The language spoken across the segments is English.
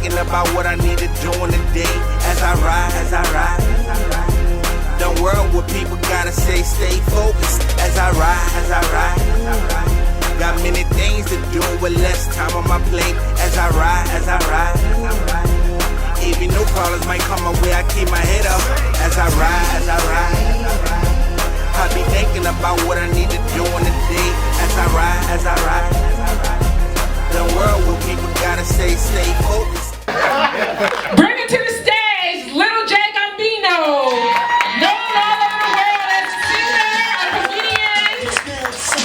thinking about what I need to do in the day as I ride, as I ride, as I ride. Don't worry what people gotta say, stay focused as I ride, as I ride, as I ride. Got many things to do with less time on my plate as I ride, as I ride, as I ride. Even new problems might come my way, I keep my head up as I ride, as I ride, as I ride. I be thinking about what I need to do in the day as I ride, as I ride, as I ride. Don't worry what people gotta say, stay focused. Bring it to the stage, Little J Gambino. Known all over the world as a singer, a comedian,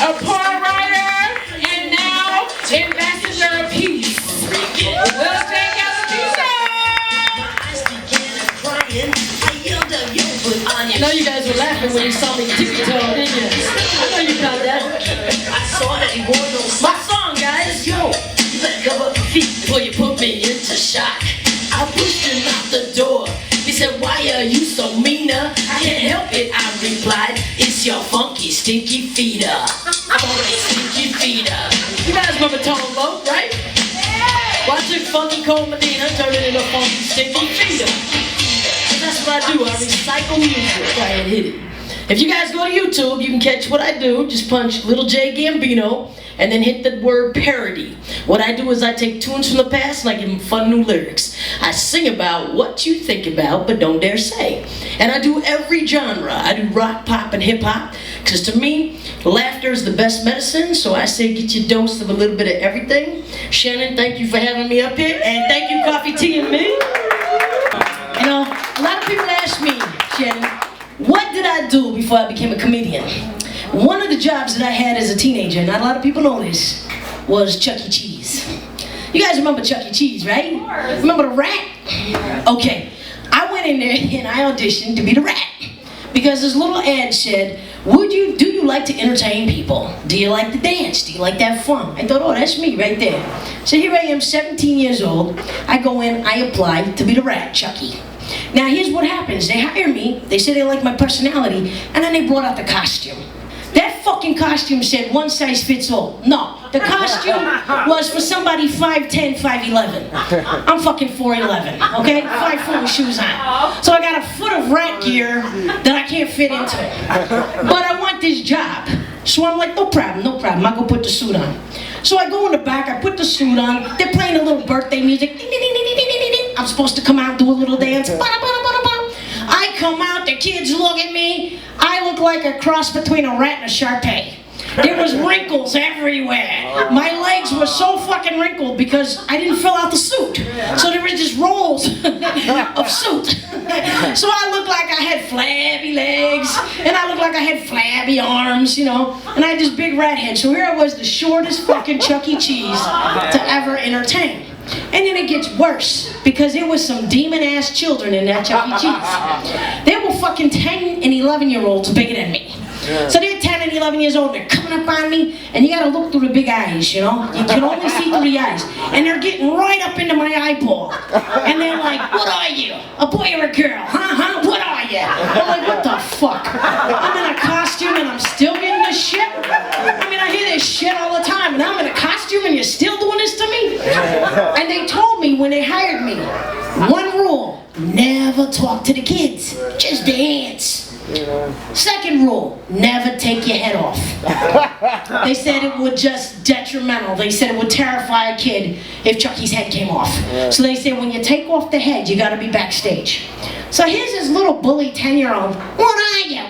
a porn writer, and now ambassador of peace. Little J Gambino. I know you guys were laughing when you saw me tippy-toe, didn't you? I know you got that. I saw that he wore those. My song, guys. Yo, you better cover your feet before you put me into shock. I pushed him out the door. He said, why are you so meaner? I can't help it, I replied. It's your funky, stinky feeder. Funky, stinky feeder. You guys remember Tone Loc, right? Watch it, Funky Cold Medina turn it into funky, stinky feeder. That's what I do, I recycle music. Try and hit it. If you guys go to YouTube, you can catch what I do. Just punch Little J Gambino and then hit the word parody. What I do is I take tunes from the past and I give them fun new lyrics. I sing about what you think about but don't dare say. And I do every genre. I do rock, pop, and hip hop. Because to me, laughter is the best medicine. So I say get your dose of a little bit of everything. Shannon, thank you for having me up here. And thank you, Coffee Tea and Me. You know, a lot of people ask me, Shannon, what did I do before I became a comedian? One of the jobs that I had as a teenager, not a lot of people know this, was Chuck E. Cheese. You guys remember Chuck E. Cheese, right? Remember the rat? Okay, I went in there and I auditioned to be the rat. Because this little ad said, do you like to entertain people? Do you like to dance? Do you like to have fun? I thought, oh, that's me right there. So here I am, 17 years old. I go in, I apply to be the rat, Chucky. Now here's what happens. They hire me, they say they like my personality, and then they brought out the costume. That fucking costume said one size fits all. No, the costume was for somebody 5'10", 5'11". I'm fucking 4'11", okay? 5 foot with shoes on. So I got a foot of rat gear that I can't fit into. But I want this job. So I'm like, no problem, I'll go put the suit on. So I go in the back, I put the suit on, they're playing a little birthday music. I'm supposed to come out and do a little dance. I come out, the kids look at me. I look like a cross between a rat and a Shar-Pei. There was wrinkles everywhere. My legs were so fucking wrinkled because I didn't fill out the suit. So there were just rolls of suit. So I looked like I had flabby legs, and I looked like I had flabby arms, you know, and I had this big rat head. So here I was, the shortest fucking Chuck E. Cheese to ever entertain. And then it gets worse, because there was some demon-ass children in that Chuck E. Cheese. They were fucking 10 and 11-year-olds bigger than me. So they're 10 and 11 years old, they're coming up on me, and you gotta look through the big eyes, you know? You can only see through the eyes. And they're getting right up into my eyeball. And they're like, what are you? A boy or a girl? Huh? What are you? I'm like, what the fuck? I'm in a costume and I'm still getting this shit? I mean, I hear this shit all the time, and I'm in a costume and you're still doing this to me? And they told me when they hired me, one rule, never talk to the kids, just dance. Second rule, never take your head off. They said it would just detrimental. They said it would terrify a kid if Chucky's head came off. So they said when you take off the head, you gotta be backstage. So here's this little bully 10-year-old, what are you?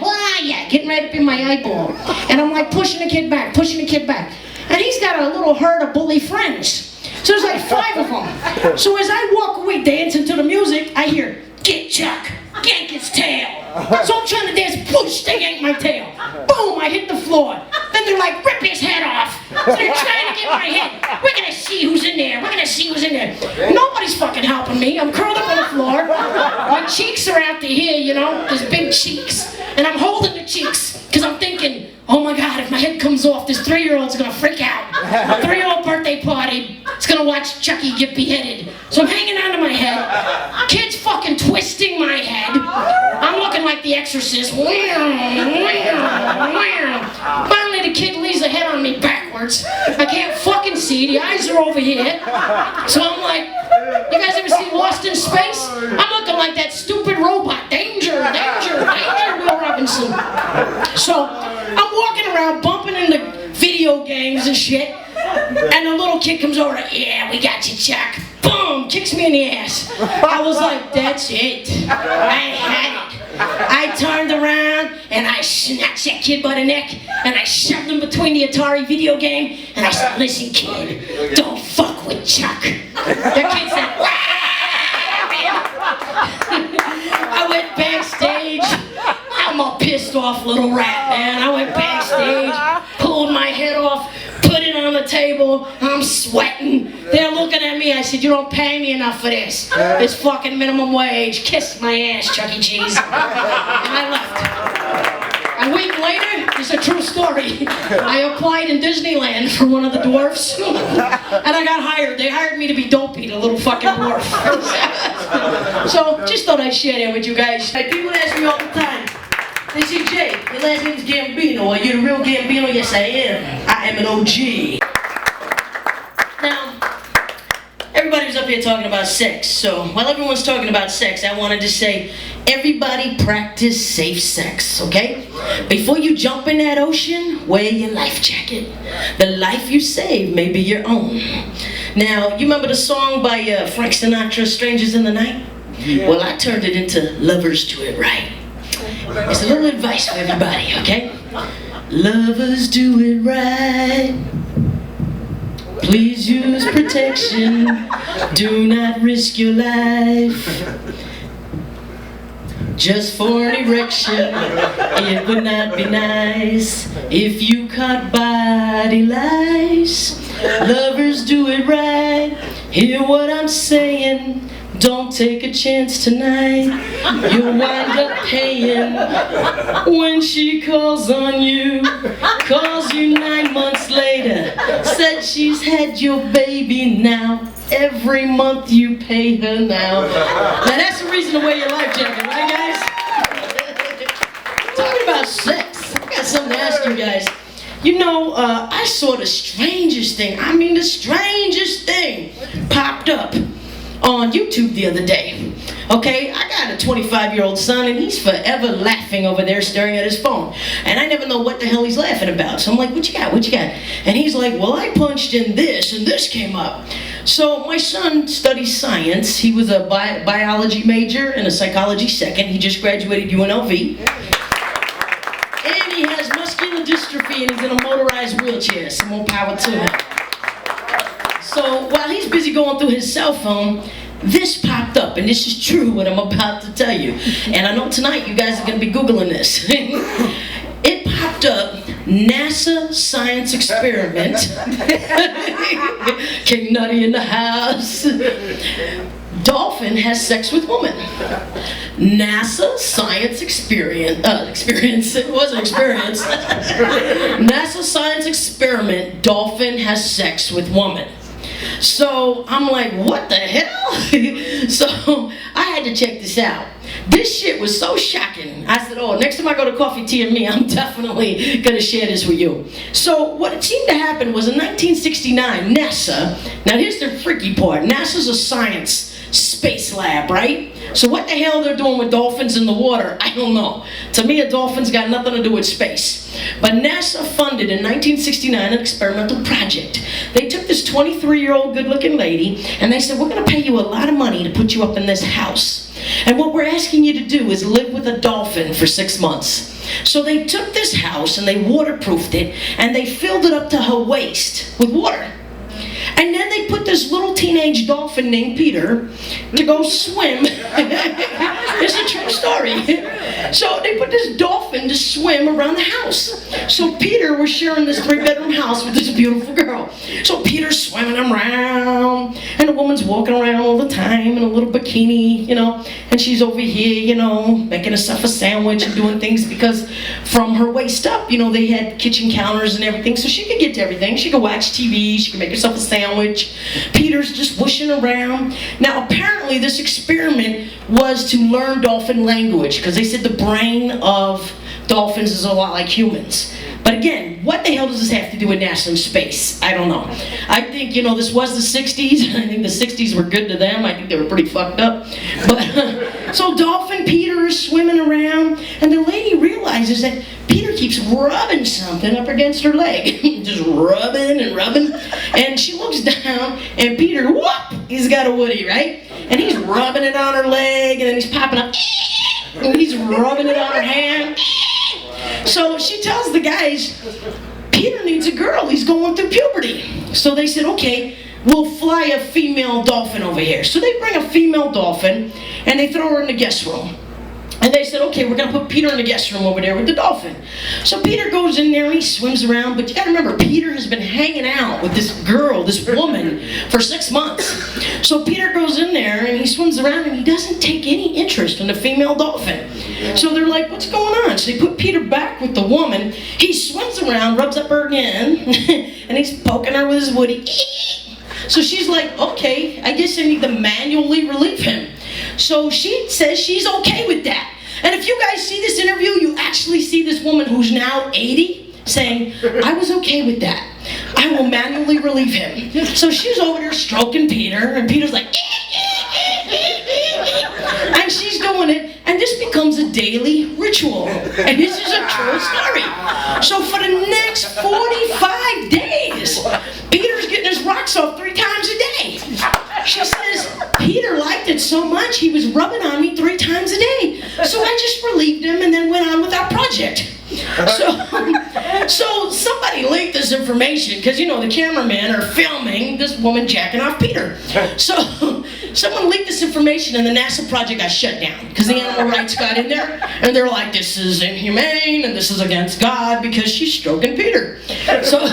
Getting right up in my eyeball. And I'm like pushing the kid back. And he's got a little herd of bully friends. So there's like 5 of them. So as I walk away dancing to the music, I hear, get Chuck, yank his tail. So I'm trying to dance, push, they yank my tail. Boom, I hit the floor. Then they're like, rip his head off. So they're trying to get my head. We're gonna see who's in there. Nobody's fucking helping me. I'm curled up on the floor. My cheeks are out to here, you know, there's big cheeks. And I'm holding the cheeks, because I'm thinking, oh my God, if my head comes off, this 3-year-old's gonna freak out. A 3-year-old birthday party, it's gonna watch Chucky get beheaded. So I'm hanging onto my head. Kids fucking twisting my head. I'm looking like the exorcist. Finally, the kid leaves the head on me backwards. I can't fucking see. The eyes are over here. So I'm like, you guys ever see Lost in Space? I'm looking like that stupid robot. Danger, danger, danger, Will Robinson. So I'm walking around bumping into video games and shit. And the little kid comes over, yeah, we got you, Chuck. Boom, kicks me in the ass. I was like, that's it. I had it. I turned around and I snatched that kid by the neck and I shoved him between the Atari video game and I said, listen, kid, don't fuck with Chuck. The kid said, "Wah!" I went backstage. I'm a pissed off little rat, man. I went backstage, pulled my head off, put it on the table. I'm sweating. They're looking at me. I said, you don't pay me enough for this. It's fucking minimum wage. Kiss my ass, Chuck E. Cheese. And I left. A week later, it's a true story. I applied in Disneyland for one of the dwarfs. And I got hired. They hired me to be Dopey, the little fucking dwarf. So, just thought I'd share that with you guys. Hey, people ask me all the time. They say, Jay, your last name's Gambino. Are you the real Gambino? Yes, I am. I am an OG. Now, everybody's up here talking about sex. So, while everyone's talking about sex, I wanted to say, everybody practice safe sex, okay? Before you jump in that ocean, wear your life jacket. The life you save may be your own. Now, you remember the song by Frank Sinatra, Strangers in the Night? Yeah. Well, I turned it into Lovers Do It Right. It's a little advice for everybody, okay? Lovers do it right. Please use protection. Do not risk your life. Just for an erection, it would not be nice if you caught body lice. Lovers do it right. Hear what I'm saying. Don't take a chance tonight. You'll wind up paying when she calls on you. Calls you 9 months later. Said she's had your baby now. Every month you pay her now. Now that's the reason to wear your life jacket, right guys? Talking about sex, I got something to ask you guys. You know, I saw the strangest thing. I mean the strangest thing popped up on YouTube the other day. Okay, I got a 25-year-old son and he's forever laughing over there staring at his phone. And I never know what the hell he's laughing about. So I'm like, what you got, what you got? And he's like, well, I punched in this and this came up. So my son studies science. He was a biology major and a psychology second. He just graduated UNLV. And he has muscular dystrophy and he's in a motorized wheelchair. Some more power to him. So while he's busy going through his cell phone, this popped up, and this is true what I'm about to tell you. And I know tonight you guys are going to be Googling this. It popped up, NASA science experiment. King Nutty in the house. Dolphin has sex with woman. NASA science experience, it was an experience. NASA science experiment, dolphin has sex with woman. So I'm like, what the hell? So I had to check this out. This shit was so shocking. I said, oh, next time I go to Coffee, Tea, and Me, I'm definitely gonna share this with you. So what it seemed to happen was in 1969, NASA, now here's the freaky part, NASA's a science space lab, right? So what the hell they're doing with dolphins in the water, I don't know. To me, a dolphin's got nothing to do with space. But NASA funded in 1969 an experimental project. They took this 23-year-old good-looking lady and they said, we're gonna pay you a lot of money to put you up in this house. And what we're asking you to do is live with a dolphin for 6 months. So they took this house and they waterproofed it and they filled it up to her waist with water. And then they put this little teenage dolphin named Peter to go swim. It's a true story. So they put this dolphin to swim around the house. So Peter was sharing this 3-bedroom house with this beautiful girl. So Peter's swimming around, and the woman's walking around all the time in a little bikini, you know, and she's over here, you know, making herself a sandwich and doing things because from her waist up, you know, they had kitchen counters and everything, so she could get to everything. She could watch TV, she could make herself a sandwich. sandwich. Peter's just whooshing around. Now, apparently, this experiment was to learn dolphin language, because they said the brain of dolphins is a lot like humans. But again, what the hell does this have to do with NASA and space? I don't know. I think, this was the 60s. I think the 60s were good to them. I think they were pretty fucked up. But so Dolphin Peter is swimming around, and the lady realizes that Peter keeps rubbing something up against her leg. Just rubbing and rubbing. And she looks down, and Peter, whoop, he's got a woody, right? And he's rubbing it on her leg, and then he's popping up, and he's rubbing it on her hand. So she tells the guys, Peter needs a girl, he's going through puberty. So they said, okay, we'll fly a female dolphin over here. So they bring a female dolphin, and they throw her in the guest room. And they said, okay, we're going to put Peter in the guest room over there with the dolphin. So Peter goes in there and he swims around. But you got to remember, Peter has been hanging out with this girl, this woman, for 6 months. So Peter goes in there and he swims around and he doesn't take any interest in the female dolphin. So they're like, what's going on? So they put Peter back with the woman. He swims around, rubs up her again, and he's poking her with his woody. So she's like, okay, I guess I need to manually relieve him. So she says she's okay with that. And if you guys see this interview, you actually see this woman who's now 80 saying, I was okay with that. I will manually relieve him. So she's over there stroking Peter, and Peter's like, and she's doing it, and this becomes a daily ritual. And this is a true story. So for the next 45 days, Peter's getting his rocks off 3 times a day. She says, Peter liked it so much, he was rubbing on me 3 times a day. So I just relieved him and then went on with our project. So somebody leaked this information, because the cameramen are filming this woman jacking off Peter. So someone leaked this information and the NASA project got shut down because the animal rights got in there, and they're like, this is inhumane and this is against God because she's stroking Peter. So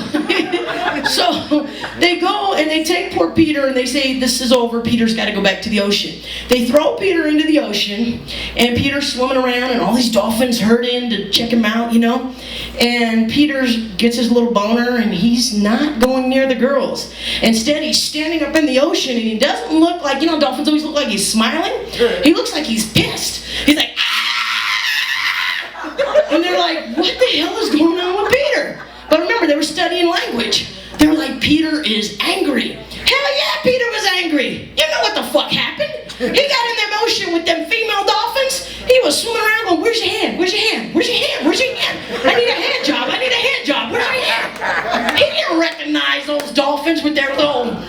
they go and they take poor Peter and they say, this is over, Peter's got to go back to the ocean. They throw Peter into the ocean, and Peter's swimming around and all these dolphins herd in to check him out, and Peter gets his little boner and he's not going near the girls. Instead, he's standing up in the ocean and he doesn't look like, dolphins always look like he's smiling. He looks like he's pissed. He's like, ah! And they're like, what the hell is going on with Peter? But remember, they were studying language. They're like, Peter is angry. Hell yeah, Peter was angry. You know what the fuck happened? He got in the ocean with them female dolphins. He was swimming around going, where's your hand? Where's your hand? Where's your hand? Where's your hand? I need a hand job. I need a hand job. Where's your hand? He didn't recognize those dolphins with their little,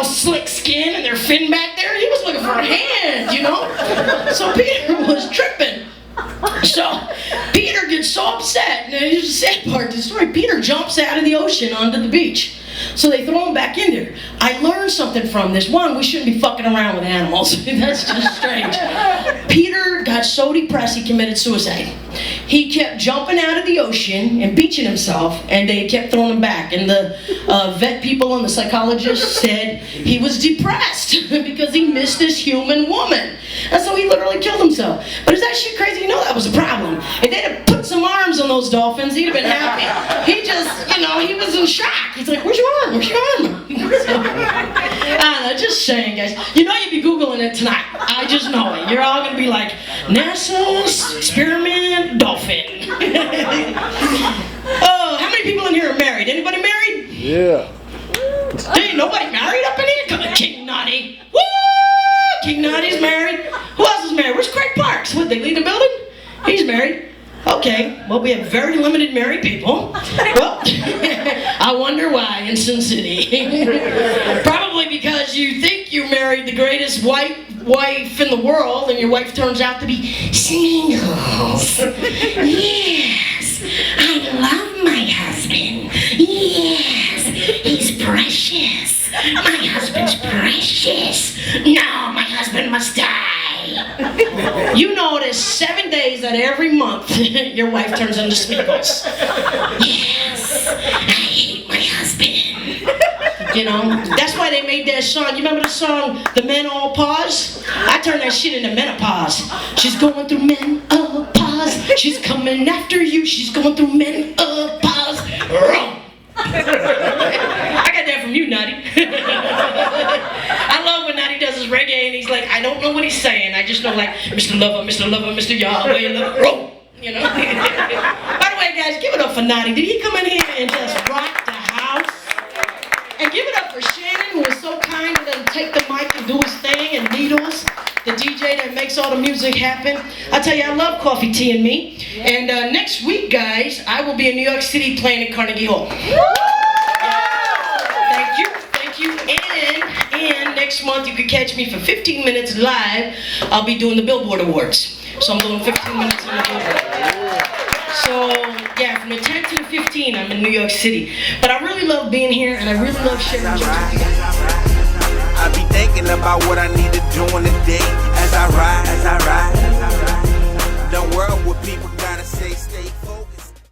slick skin and their fin back there. He was looking for a hand, So Peter was tripping. So Peter gets so upset, and here's the sad part of the story. Peter jumps out of the ocean onto the beach. So they throw him back in there. I learned something from this. One, we shouldn't be fucking around with animals. That's just strange. Peter got so depressed he committed suicide. He kept jumping out of the ocean and beaching himself, and they kept throwing him back. And the vet people and the psychologists said he was depressed because he missed this human woman. And so he literally killed himself. But is that shit crazy? That was a problem. If they'd have put some arms on those dolphins, he'd have been happy. He just, he was in shock. He's like, where's your arm? Where's your arm? So, I don't know, just saying, guys. You'd be Googling it tonight. I just know it. You're all going to be like, NASA experiment dolphin. Oh, how many people in here are married? Anybody married? Yeah. Ain't nobody married up in here? Come on, King Nutty. Woo! King Nutty's married. Who else is married? Where's Craig Parks? What, they leave the building? He's married. Okay, well, we have very limited married people. Well, I wonder why in Sin City. Probably because you think you married the greatest white wife in the world, and your wife turns out to be singles. Yes, I love my husband. Yes, he's precious. My husband's precious. No, my husband must die. You notice 7 days out of every month, your wife turns into Smeagol's. Yes, I hate my husband. That's why they made that song. You remember the song, The Men All Pause? I turned that shit into menopause. She's going through menopause. She's coming after you. She's going through menopause. I got that from you, Nutty. don't know what he's saying. I just know like Mr. Lover, Mr. Yahweh, love, you know. By the way, guys, give it up for Naughty. Did he come in here and just rock the house? And give it up for Shannon, who was so kind to let him take the mic and do his thing, and Needles, the DJ that makes all the music happen. I tell you, I love Coffee, Tea, and Me. And next week, guys, I will be in New York City playing at Carnegie Hall. Thank you. And next month, you can catch me for 15 minutes live. I'll be doing the Billboard Awards. So I'm doing 15 minutes on the Billboard. So, yeah, from the 10 to the 15, I'm in New York City. But I really love being here, and I really love sharing music with you guys. I be thinking about what I need to do in the day as I ride. The world with people